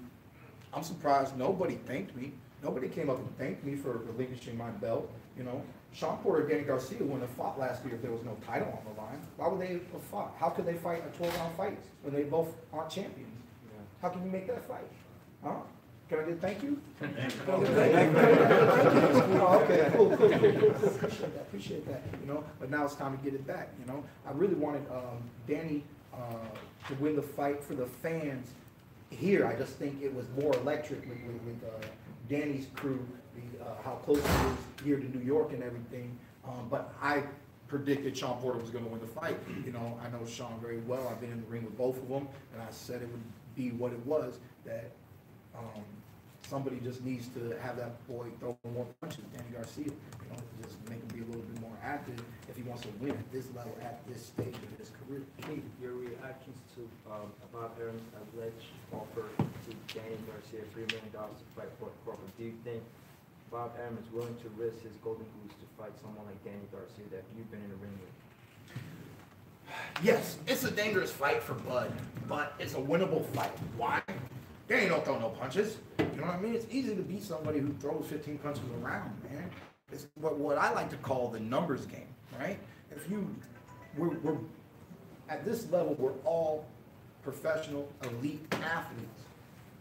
I'm surprised nobody thanked me. Nobody came up and thanked me for relinquishing my belt. You know, Sean Porter and Danny Garcia wouldn't have fought last year if there was no title on the line. Why would they have fought? How could they fight a 12-round fight when they both aren't champions? Yeah. How can you make that fight? Huh? Can I get thank you? Oh, okay, cool. Appreciate that, you know. But now it's time to get it back, you know. I really wanted Danny to win the fight for the fans here. I just think it was more electric with Danny's crew, how close it is here to New York and everything. But I predicted Sean Porter was going to win the fight. You know, I know Sean very well. I've been in the ring with both of them, and I said it would be what it was, that somebody just needs to have that boy throw more punches, Danny Garcia, you know, just make him be a little bit more active if he wants to win at this level, at this stage of his career. Keith, your reactions to Bob Aaron's alleged offer to Danny Garcia $3 million to fight for Crawford. Do you think Bob Aaron is willing to risk his golden goose to fight someone like Danny Garcia that you've been in the ring with? Yes, it's a dangerous fight for Bud, but it's a winnable fight. Why? Danny don't throw no punches. You know what I mean? It's easy to beat somebody who throws 15 punches around, man. It's what I like to call the numbers game, right? We're at this level, we're all professional, elite athletes.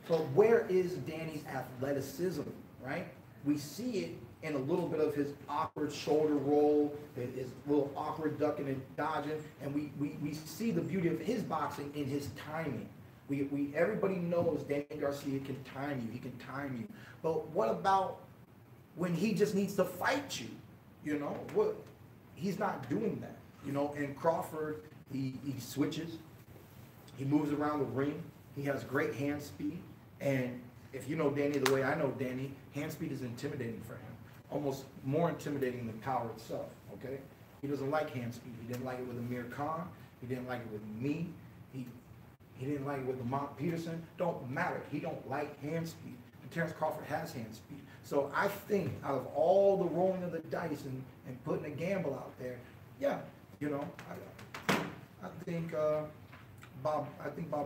But where is Danny's athleticism, right? We see it in a little bit of his awkward shoulder roll, his little awkward ducking and dodging, and we see the beauty of his boxing in his timing. Everybody knows Danny Garcia can time you. He can time you. But what about when he just needs to fight you? You know, he's not doing that. You know, in Crawford, he switches. He moves around the ring. He has great hand speed. And if you know Danny the way I know Danny, hand speed is intimidating for him. Almost more intimidating than power itself, okay? He doesn't like hand speed. He didn't like it with Amir Khan. He didn't like it with me. He didn't like it with Lamont Peterson. Don't matter. He don't like hand speed. And Terrence Crawford has hand speed. So I think out of all the rolling of the dice and putting a gamble out there, yeah, you know, I think Bob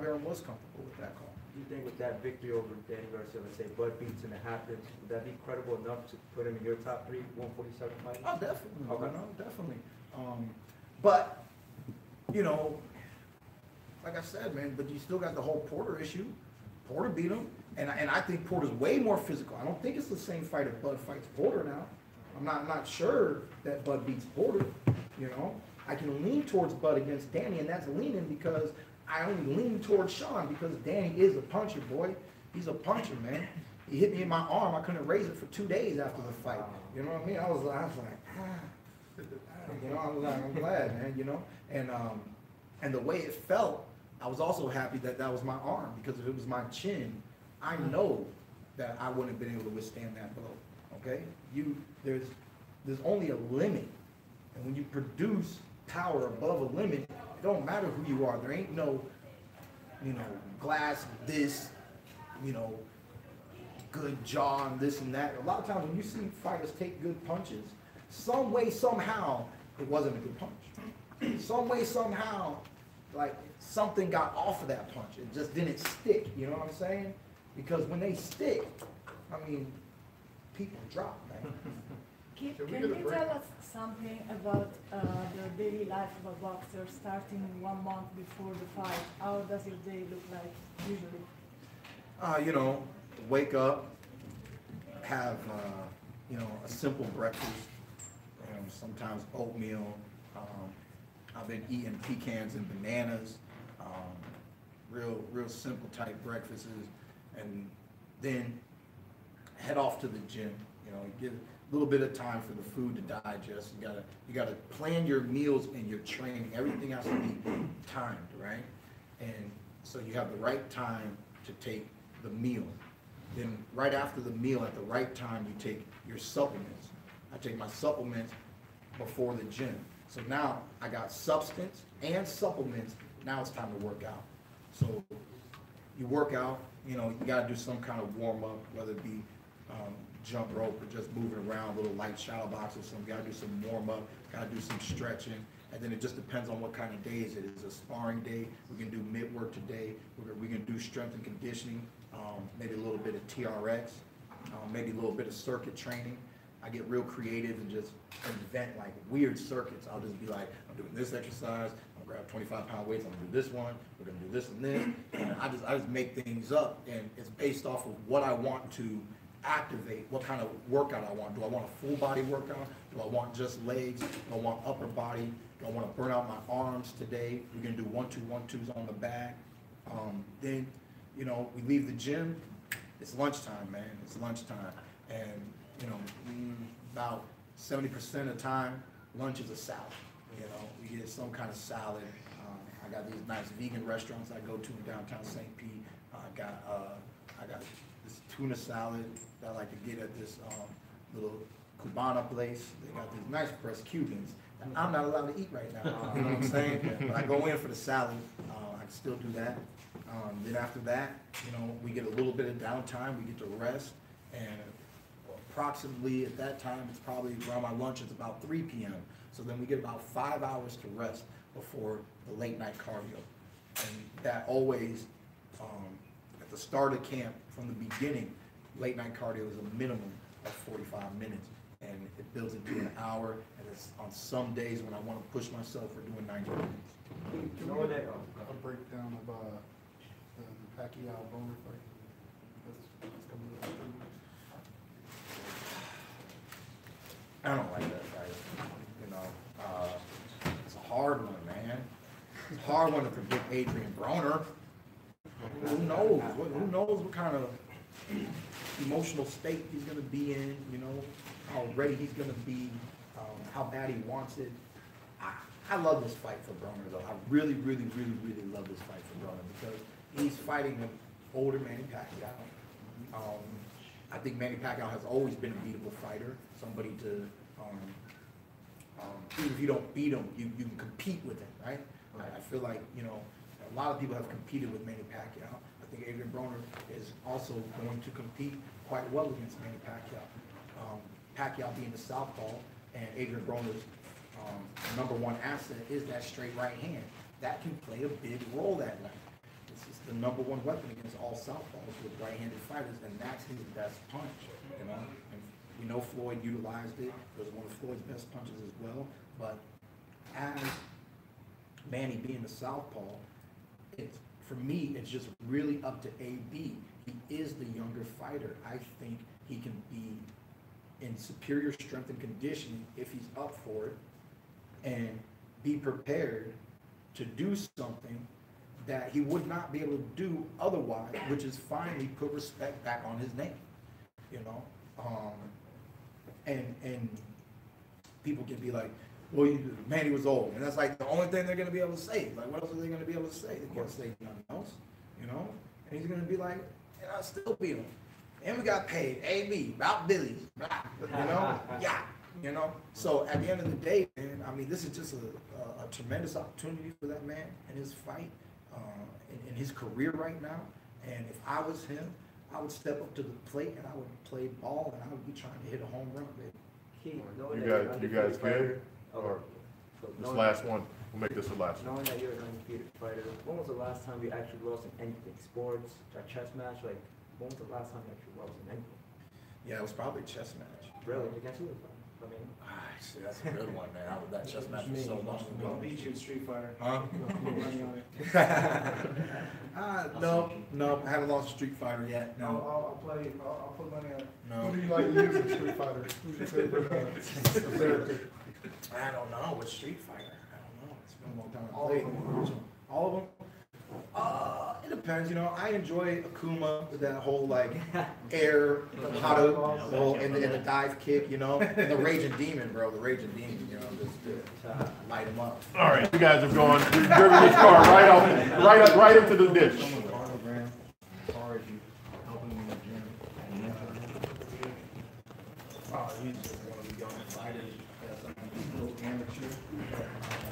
Aaron was comfortable with that call. Do you think with that victory over Danny Garcia, let's say Bud beats and it happens, would that be credible enough to put him in your top 3 147 fighters? Oh, definitely. Okay. No, definitely. But, you know, like I said, man, but you still got the whole Porter issue. Porter beat him, and I think Porter's way more physical. I don't think it's the same fight if Bud fights Porter now. I'm not sure that Bud beats Porter, you know. I can lean towards Bud against Danny, and that's leaning because I only lean towards Sean because Danny is a puncher, boy. He's a puncher, man. He hit me in my arm. I couldn't raise it for 2 days after the fight. You know what I mean? I was like, you know, I was like, I'm glad, man, you know. And the way it felt, I was also happy that that was my arm, because if it was my chin, I know that I wouldn't have been able to withstand that blow. Okay? There's only a limit, and when you produce power above a limit, it don't matter who you are. There ain't no, you know, glass this, you know, good jaw and this and that. A lot of times when you see fighters take good punches, some way, somehow, it wasn't a good punch. Some way, somehow, like something got off of that punch. It just didn't stick, you know what I'm saying? Because when they stick, I mean, people drop, man. Can you tell us something about the daily life of a boxer starting 1 month before the fight? How does your day look like usually? You know, wake up, have, you know, a simple breakfast, you know, sometimes oatmeal. I've been eating pecans and bananas, real simple type breakfasts, and then head off to the gym. You know, give a little bit of time for the food to digest. You gotta plan your meals and your training. Everything has to be timed, right? And so you have the right time to take the meal. Then right after the meal, at the right time, you take your supplements. I take my supplements before the gym. So now I got substance and supplements. Now it's time to work out. So you work out, you know, you gotta do some kind of warm up, whether it be jump rope or just moving around, little light shadow boxes. So you gotta do some warm up, gotta do some stretching. And then it just depends on what kind of days it is. A sparring day, we can do mid work today. We can do strength and conditioning, maybe a little bit of TRX, maybe a little bit of circuit training. I get real creative and just invent like weird circuits. I'll just be like, I'm doing this exercise, I'll grab 25-pound weights, I'm gonna do this one, we're gonna do this and this. And I just make things up, and it's based off of what I want to activate, what kind of workout I want. Do I want a full body workout? Do I want just legs? Do I want upper body? Do I want to burn out my arms today? We're gonna do 1-2-1-2s on the back. Then, you know, we leave the gym, it's lunchtime, man, it's lunchtime. And you know, about 70% of the time, lunch is a salad. You know, we get some kind of salad. I got these nice vegan restaurants I go to in downtown St. Pete. I got this tuna salad that I like to get at this little Cubana place. They got these nice pressed Cubans. And I'm not allowed to eat right now. You know what I'm saying? But I go in for the salad. I can still do that. Then after that, you know, we get a little bit of downtime. We get to rest. And approximately at that time, it's probably around my lunch, it's about 3 p.m. So then we get about 5 hours to rest before the late night cardio. And that always, at the start of camp, from the beginning, late night cardio is a minimum of 45 minutes. And it builds into an hour, and it's on some days when I want to push myself, we're doing 90 minutes. Can we get a breakdown of the Pacquiao-Broner fight? That's coming up. I don't like that fight. You know, it's a hard one, man. It's a hard one to predict Adrian Broner. Who knows? Who knows what kind of emotional state he's going to be in, you know, how ready he's going to be, how bad he wants it. I love this fight for Broner, though. I really love this fight for Broner because he's fighting an older Manny Pacquiao. I think Manny Pacquiao has always been a beatable fighter, somebody to, even if you don't beat him, you can compete with him, right? I feel like, you know, a lot of people have competed with Manny Pacquiao. I think Adrian Broner is also going to compete quite well against Manny Pacquiao. Pacquiao being the southpaw, and Adrian Broner's #1 asset is that straight right hand. That can play a big role that night. This is the #1 weapon against all southpaws with right-handed fighters, and that's his best punch, you know? And we know Floyd utilized it. It was one of Floyd's best punches as well. But as Manny being the southpaw, for me, it's just really up to AB. He is the younger fighter. I think he can be in superior strength and conditioning if he's up for it, and be prepared to do something that he would not be able to do otherwise, which is finally put respect back on his name, you know? And people can be like, well, Manny was old, and that's like the only thing they're gonna be able to say. Like, what else are they gonna be able to say? They can't say nothing else, you know? And he's gonna be like, and I still beat him. And we got paid, AB, about Billy's, blah, you know? Yeah, you know? So at the end of the day, man, I mean, this is just a tremendous opportunity for that man in his fight, in his career right now. And if I was him, I would step up to the plate and I would play ball and I would be trying to hit a home run, baby. You guys good? Or this last one, we'll make this the last one. Knowing that you're an undefeated fighter, when was the last time you actually lost in anything? Sports, a chess match? Like, when was the last time you actually lost in anything? Yeah, it was probably a chess match. Really? Against who? I mean, See, that's a good one, man. That chess match was so long ago. I'll beat you in Street Fighter. Huh? No, I haven't lost a Street Fighter yet. No. I'll put money on it. No. Who do you like to use in Street Fighter? Who's your favorite character? I don't know. With Street Fighter, I don't know. It's been a long time. All of them? It depends, you know. I enjoy Akuma with that whole like air, hada, and the dive kick, you know, and the Raging Demon, bro. The Raging Demon, you know, just light him up. All right, you guys have gone. You've driven this car right into the ditch. Oh, he's just one of the young fighters that's a little amateur.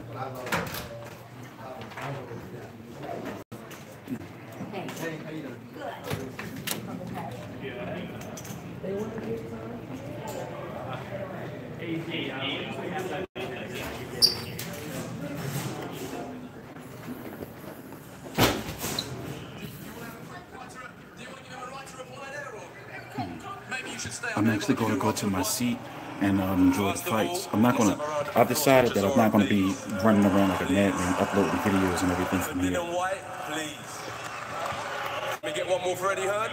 But I love Hey, how you doing? They want to get I'm actually going to go to my seat and enjoy the fights. I've decided that I'm not going to be running around like a madman, uploading videos and everything from here. Please. Let me get one more for Eddie Hearn.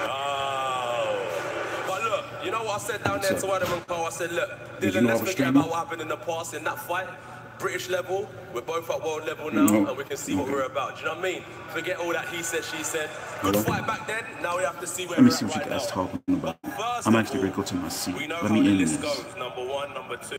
Oh. But look, you know what I said down there to Adam and Cole? I said, look, Dylan, let's forget about what happened in the past in that fight. British level, we're both at world level now, and we can see what we're about. Do you know what I mean? Forget all that he said, she said. Good fight back then, now we have to see where Let me we're see at what you right guys now. talking about. First I'm of actually all, going to go to my seat. we know Let how me the end list this. goes. Number one, number two.